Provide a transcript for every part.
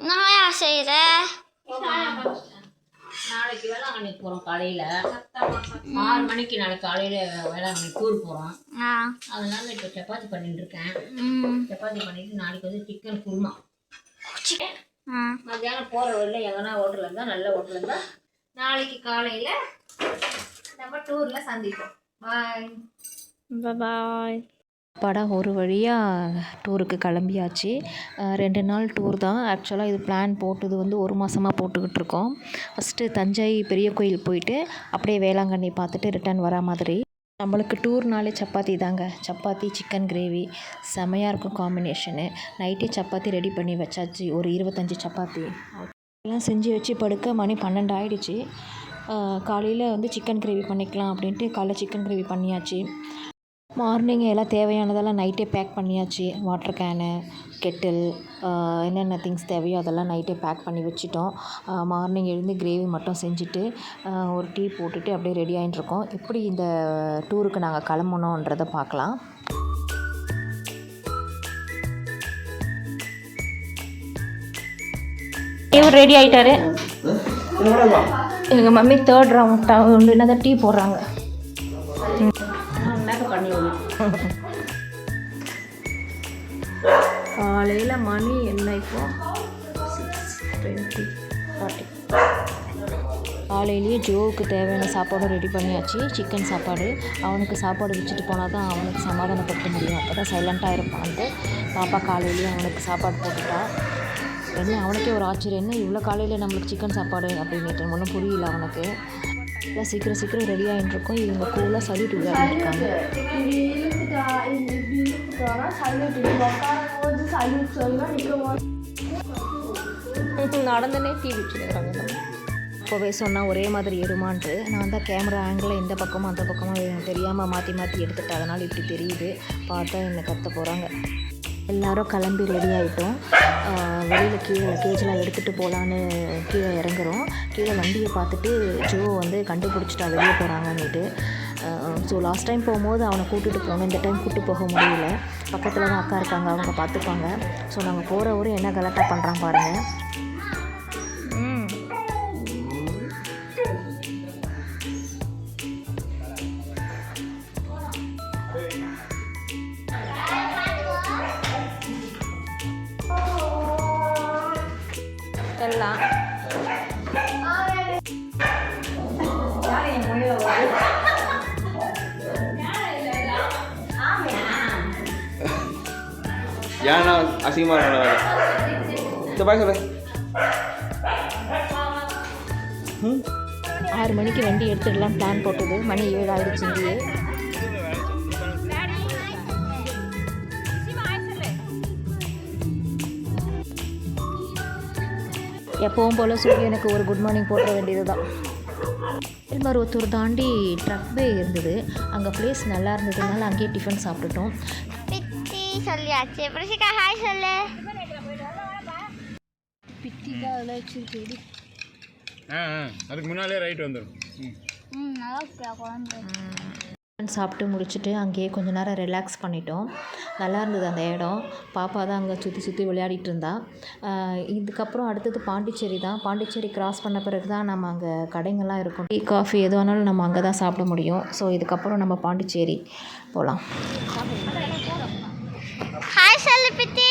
நாயா செய்கிற நாளைக்கு வேளாங்கண்ணி போகிறோம் காலையில் 6 மணிக்கு. நாளைக்கு காலையில் வேளாங்கண்ணி டூர் போகிறோம். அதனால இப்போ சப்பாத்தி பண்ணிட்டு இருக்கேன். சப்பாத்தி பண்ணிட்டு நாளைக்கு வந்து சிக்கன் குருமா. மத்தியானம் போகிற வழியில் எங்கன்னா ஹோட்டலில் இருந்தால் நல்ல ஹோட்டலில் இருந்தால் நாளைக்கு காலையில் நம்ம டூரில் சந்திப்போம். பாய் பாய். படம் ஒரு வழியாக டூருக்கு கிளம்பியாச்சு. 2 நாள் டூர் தான். ஆக்சுவலாக இது பிளான் போட்டது வந்து 1 மாதமாக போட்டுக்கிட்டு இருக்கோம். ஃபஸ்ட்டு தஞ்சை பெரிய கோயில் போயிட்டு அப்படியே வேளாங்கண்ணி பார்த்துட்டு ரிட்டர்ன் வர மாதிரி. நம்மளுக்கு டூர்னாலே சப்பாத்தி தாங்க. சப்பாத்தி சிக்கன் கிரேவி செமையாக இருக்கும் காம்பினேஷனு. நைட்டே சப்பாத்தி ரெடி பண்ணி வச்சாச்சு. ஒரு 25 சப்பாத்தி எல்லாம் செஞ்சு வச்சு படுக்க மணி 12 ஆகிடுச்சு. காலையில் வந்து சிக்கன் கிரேவி பண்ணிக்கலாம் அப்படின்ட்டு காலைல சிக்கன் கிரேவி பண்ணியாச்சு. மார்னிங் எல்லாம் தேவையானதெல்லாம் நைட்டே பேக் பண்ணியாச்சு. வாட்டர் கேனு, கெட்டில், என்னென்ன திங்ஸ் தேவையோ அதெல்லாம் நைட்டே பேக் பண்ணி வச்சுட்டோம். மார்னிங் எழுந்து கிரேவி மட்டும் செஞ்சுட்டு ஒரு டீ போட்டுட்டு அப்படியே ரெடி ஆகிட்டுருக்கோம். எப்படி இந்த டூருக்கு நாங்கள் கிளம்பணுன்றதை பார்க்கலாம். இவர் ரெடி ஆகிட்டாரு. எங்கள் மம்மி 3rd ரவுண்ட் என்னதான் டீ போடுறாங்க. காலையில் மணி என்ன இப்போ 6:20 40. காலையிலேயே ஜோவுக்கு தேவையான சாப்பாடும் ரெடி பண்ணியாச்சு. சிக்கன் சாப்பாடு. அவனுக்கு சாப்பாடு வச்சுட்டு போனால் தான் அவனுக்கு சமாதானப்படுத்த முடியும். அப்போ தான் சைலண்ட்டாக இருப்பான்ட்டு பாப்பா காலையிலேயே அவனுக்கு சாப்பாடு போட்டுட்டா. உடனே அவனுக்கே ஒரு ஆச்சரியம், என்ன இவ்வளோ காலையில் நம்மளுக்கு சிக்கன் சாப்பாடு அப்படின்ட்டு ஒன்றும் புரியல அவனுக்கு. எல்லாம் சீக்கிரம் ரெடி ஆகிட்டு இருக்கோம். இவங்க கூலாக சல்யூட் விளையாடிருக்காங்க. நடந்தனே டீ வச்சுருக்காங்க. அப்போவே சொன்னால் ஒரே மாதிரி எடுமான்ட்டு நான் தான் கேமரா ஆங்கிளில் இந்த பக்கமும் அந்த பக்கமும் தெரியாமல் மாற்றி எடுத்துட்டேன். அதனால் இப்படி தெரியுது. பார்த்தா என்னை கத்த போகிறாங்க. எல்லோரும் கிளம்பி ரெடி ஆகிட்டோம். வெளியில் கீழே லக்கேஜெலாம் எடுத்துகிட்டு போகலான்னு கீழே இறங்குறோம். கீழே வண்டியை பார்த்துட்டு ஜோ வந்து கண்டுபிடிச்சிட்டா வெளியே போகிறாங்கன்னுட்டு. ஸோ லாஸ்ட் டைம் போகும்போது அவனை கூப்பிட்டுட்டு போகணும். இந்த டைம் கூப்பிட்டு போக முடியல. பக்கத்தில் தான் அக்கா இருக்காங்க, அவங்க பார்த்துப்பாங்க. ஸோ நாங்கள் போகிற ஊர் என்ன கலாட்டா பண்ணுறான் பாருங்கள். எல்லாம் ஏன்னா அசிங்கமாக இந்த பாய் சொல்ல 6 மணிக்கு வண்டி எடுத்துடலாம் பிளான் போட்டது. மணி 7 ஆகிடுச்சு. இங்கேயே எப்பவும் போல் சூரியனுக்கு ஒரு குட் மார்னிங் போட்டுற வேண்டியது தான். மேல்மருவத்தூர் தாண்டி ட்ரக் பே இருந்தது. அங்கே பிளேஸ் நல்லா இருந்ததுனால அங்கேயே டிஃபன் சாப்பிட்டுட்டோம். சொல்லியாச்சு. பிரிஷிகா ஹாய் சொல்லு. பித்திக்கா அதெல்லாம் வச்சுருக்கு. அதுக்கு முன்னாலே ரைட் வந்துடும். நல்லா குழம்பு சாப்பிட்டு முடிச்சுட்டு அங்கேயே கொஞ்ச நேரம் ரிலாக்ஸ் பண்ணிட்டோம். நல்லா இருந்தது அந்த இடம். பாப்பா தான் அங்கே சுற்றி விளையாடிட்டு இருந்தா. இதுக்கப்புறம் அடுத்தது பாண்டிச்சேரி தான். பாண்டிச்சேரி கிராஸ் பண்ண பிறகு தான் நம்ம அங்கே கடைங்கள்லாம் இருக்கும். டீ காஃபி எது வேணாலும் நம்ம அங்கே தான் சாப்பிட முடியும். ஸோ இதுக்கப்புறம் நம்ம பாண்டிச்சேரி போகலாம். ஹாய் சொல்லு பித்தி.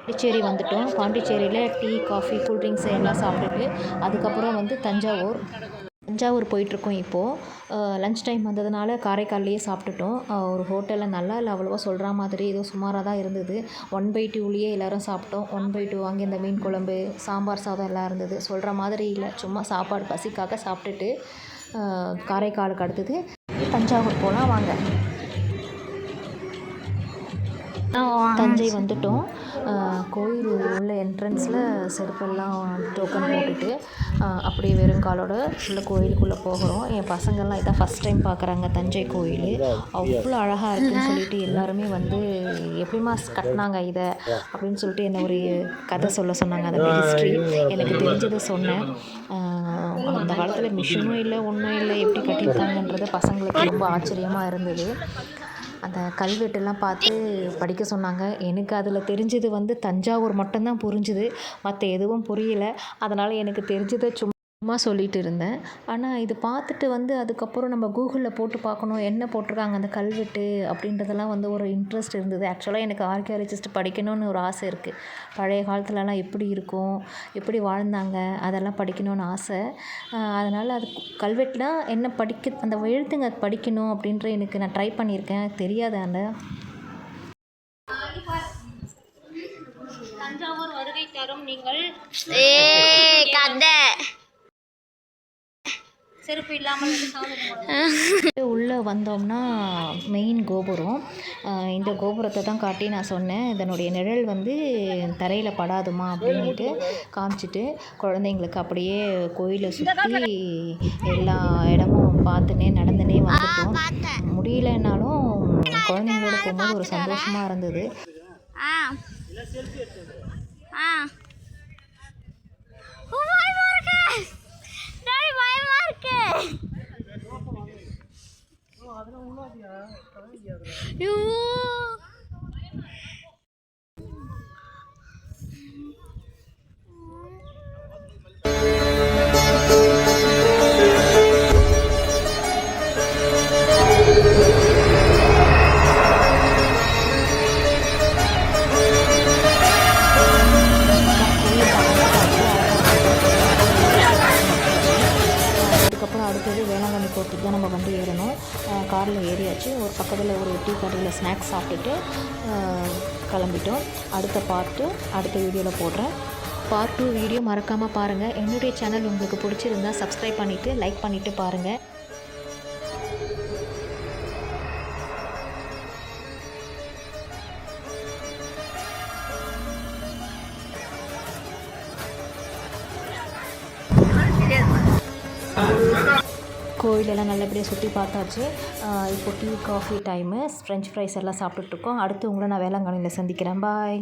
பாண்டிச்சேரி வந்துட்டோம். பாண்டிச்சேரியில் டீ காஃபி கூல்ட்ரிங்க்ஸ் எல்லாம் சாப்பிட்டுட்டு அதுக்கப்புறம் வந்து தஞ்சாவூர் போயிட்டுருக்கோம். இப்போது லன்ச் டைம் வந்ததுனால காரைக்கால்லையே சாப்பிட்டுட்டோம். ஒரு ஹோட்டலில் நல்லா இல்லை, அவ்வளோவா சொல்கிற மாதிரி ஏதோ சுமாராக தான் இருந்தது. 1/2லேயே எல்லோரும் சாப்பிட்டோம். 1/2 வாங்கி இந்த மீன் குழம்பு, சாம்பார் சாதம் எல்லாம் இருந்தது. சொல்கிற மாதிரி இல்லை, சும்மா சாப்பாடு பசிக்காக சாப்பிட்டுட்டு காரைக்காலுக்கு அடுத்தது தஞ்சாவூர் போகலாம் வாங்க. தஞ்சை வந்துட்டோம். கோயில் உள்ள என்ட்ரன்ஸில் செருப்பெல்லாம் டோக்கன் போட்டுட்டு அப்படியே வெறும் காலோட உள்ள கோயிலுக்குள்ளே போகிறோம். என் பசங்கள்லாம் இதான் ஃபஸ்ட் டைம் பார்க்குறாங்க தஞ்சை கோயில். அவ்வளோ அழகாக இருக்குதுன்னு சொல்லிட்டு எல்லாருமே வந்து எப்படிமா கட்டினாங்க இதை அப்படின்னு சொல்லிட்டு என்ன ஒரு கதை சொல்ல சொன்னாங்க. அதோட ஹிஸ்ட்ரி எனக்கு தெரிஞ்சதை சொன்னேன். அந்த காலத்தில் மிஷினும் இல்லை ஒன்றும் இல்லை, எப்படி கட்டியிருக்காங்கன்றது பசங்களுக்கு ரொம்ப ஆச்சரியமாக இருந்தது. அந்த கல்வெட்டெல்லாம் பார்த்து படிக்க சொன்னாங்க. எனக்கு அதில் தெரிஞ்சது வந்து தஞ்சாவூர் மட்டும்தான் புரிஞ்சுது, மற்ற எதுவும் புரியலை. அதனால் எனக்கு தெரிஞ்சதை சும்மா சொல்லிகிட்டு இருந்தேன். ஆனால் இது பார்த்துட்டு வந்து அதுக்கப்புறம் நம்ம கூகுளில் போட்டு பார்க்கணும் என்ன போட்டிருக்காங்க அந்த கல்வெட்டு அப்படின்றதெல்லாம் வந்து ஒரு இன்ட்ரெஸ்ட் இருந்தது. ஆக்சுவலாக எனக்கு ஆர்கியாலஜிஸ்ட் படிக்கணும்னு ஒரு ஆசை இருக்குது. பழைய காலத்துலலாம் எப்படி இருக்கும், எப்படி வாழ்ந்தாங்க, அதெல்லாம் படிக்கணும்னு ஆசை. அதனால் அது கல்வெட்டுனா என்ன அந்த எழுத்துங்க படிக்கணும் அப்படின்ற எனக்கு நான் ட்ரை பண்ணியிருக்கேன். தெரியாது. அந்த தஞ்சாவூர் வருகை தரும் நீங்கள் கதை செருப்பு இல்லாமல் உள்ளே வந்தோம்னா மெயின் கோபுரம். இந்த கோபுரத்தை தான் காட்டி நான் சொன்னேன், இதனுடைய நிழல் வந்து தரையில் படாதுமா அப்படின்ட்டு காமிச்சிட்டு குழந்தைங்களுக்கு அப்படியே கோயிலை சுற்றி எல்லா இடமும் பார்த்துனே நடந்துனே வந்துட்டோம். முடியலனாலும் குழந்தைங்களோட போகும்போது ஒரு சந்தோஷமாக இருந்தது. அதுக்கப்புறம் அடுத்தது வேளாங்கண்ணி போகிறதுக்கு தான் நம்ம வந்து ஏறணும். காரில் ஏறியாச்சு. ஒரு பக்கத்தில் ஒரு டீ கடையில் ஸ்நாக்ஸ் சாப்பிட்டுட்டு கிளம்பிட்டோம். அடுத்த வீடியோவில் போடுறேன். பார்ட் 2 வீடியோ மறக்காமல் பாருங்கள். என்னுடைய சேனல் உங்களுக்கு பிடிச்சிருந்தா சப்ஸ்கிரைப் பண்ணிவிட்டு லைக் பண்ணிவிட்டு பாருங்கள். கோயிலெல்லாம் நல்லபடியாக சுற்றி பார்த்தாச்சு. இப்போ tea coffee time, French fries எல்லாம் சாப்பிட்டுட்ருக்கோம். அடுத்து உங்களை நான் வேளாங்கண்ணியில் சந்திக்கிறேன். பாய்.